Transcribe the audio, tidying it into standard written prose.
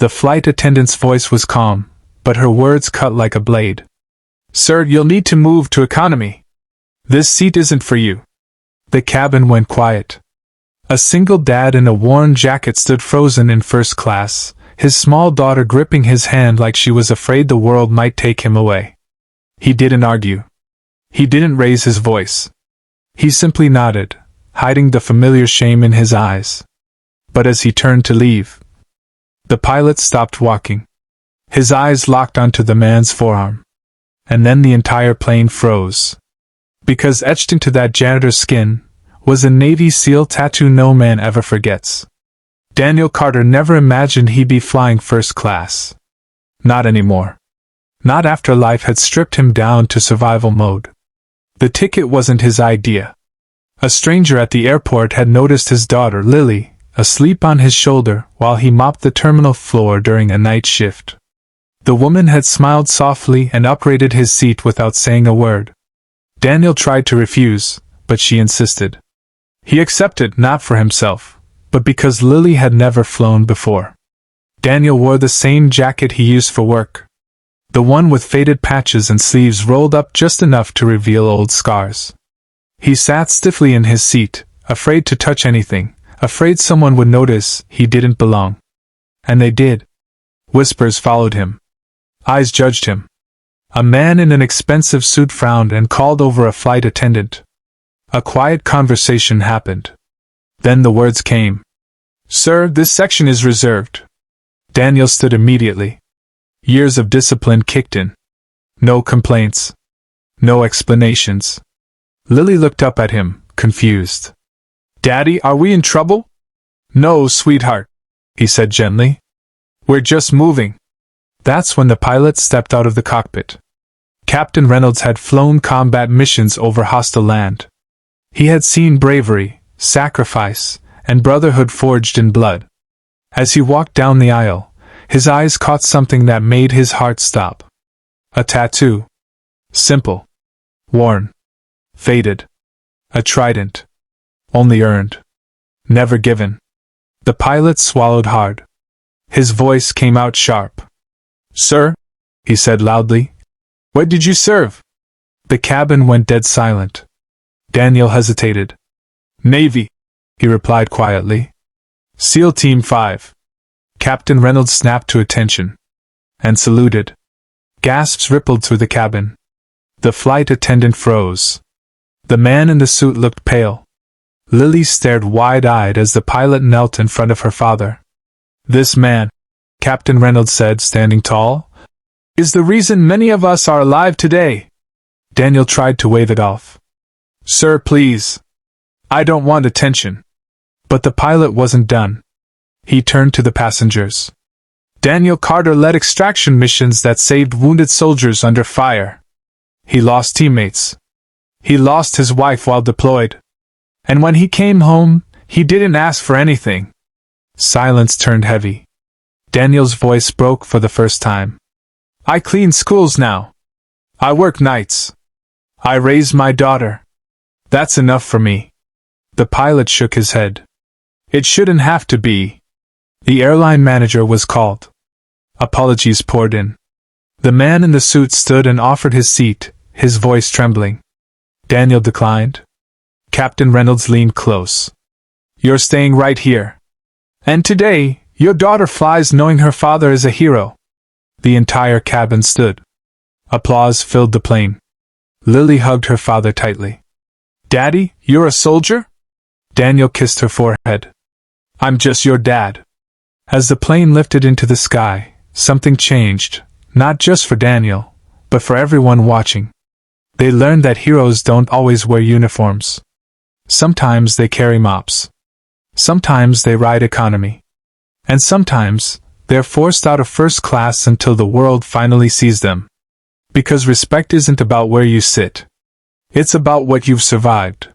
The flight attendant's voice was calm, but her words cut like a blade. "Sir, you'll need to move to economy. This seat isn't for you." The cabin went quiet. A single dad in a worn jacket stood frozen in first class, his small daughter gripping his hand like she was afraid the world might take him away. He didn't argue. He didn't raise his voice. He simply nodded, hiding the familiar shame in his eyes. But as he turned to leave, the pilot stopped walking. His eyes locked onto the man's forearm. And then the entire plane froze. Because etched into that janitor's skin was a Navy SEAL tattoo no man ever forgets. Daniel Carter never imagined he'd be flying first class. Not anymore. Not after life had stripped him down to survival mode. The ticket wasn't his idea. A stranger at the airport had noticed his daughter, Lily, asleep on his shoulder while he mopped the terminal floor during a night shift. The woman had smiled softly and upgraded his seat without saying a word. Daniel tried to refuse, but she insisted. He accepted, not for himself, but because Lily had never flown before. Daniel wore the same jacket he used for work. The one with faded patches and sleeves rolled up just enough to reveal old scars. He sat stiffly in his seat, afraid to touch anything, afraid someone would notice he didn't belong. And they did. Whispers followed him. Eyes judged him. A man in an expensive suit frowned and called over a flight attendant. A quiet conversation happened. Then the words came. "Sir, this section is reserved." Daniel stood immediately. Years of discipline kicked in. No complaints. No explanations. Lily looked up at him, confused. "Daddy, are we in trouble?" "No, sweetheart," he said gently. "We're just moving." That's when the pilot stepped out of the cockpit. Captain Reynolds had flown combat missions over hostile land. He had seen bravery, sacrifice, and brotherhood forged in blood. As he walked down the aisle, his eyes caught something that made his heart stop. A tattoo. Simple. Worn. Faded. A trident. Only earned. Never given. The pilot swallowed hard. His voice came out sharp. "Sir," he said loudly, "what did you serve?" The cabin went dead silent. Daniel hesitated. "Navy," he replied quietly. "SEAL Team 5. Captain Reynolds snapped to attention. And saluted. Gasps rippled through the cabin. The flight attendant froze. The man in the suit looked pale. Lily stared wide-eyed as the pilot knelt in front of her father. "This man," Captain Reynolds said, standing tall, "is the reason many of us are alive today." Daniel tried to wave it off. "Sir, please. I don't want attention." But the pilot wasn't done. He turned to the passengers. Daniel Carter led extraction missions that saved wounded soldiers under fire. He lost teammates. He lost his wife while deployed. And when he came home, he didn't ask for anything. Silence turned heavy. Daniel's voice broke for the first time. "I clean schools now. I work nights. I raise my daughter. That's enough for me." The pilot shook his head. "It shouldn't have to be." The airline manager was called. Apologies poured in. The man in the suit stood and offered his seat, his voice trembling. Daniel declined. Captain Reynolds leaned close. "You're staying right here. And today, your daughter flies knowing her father is a hero." The entire cabin stood. Applause filled the plane. Lily hugged her father tightly. "Daddy, you're a soldier?" Daniel kissed her forehead. "I'm just your dad." As the plane lifted into the sky, something changed, not just for Daniel, but for everyone watching. They learned that heroes don't always wear uniforms. Sometimes they carry mops. Sometimes they ride economy. And sometimes, they're forced out of first class until the world finally sees them. Because respect isn't about where you sit. It's about what you've survived.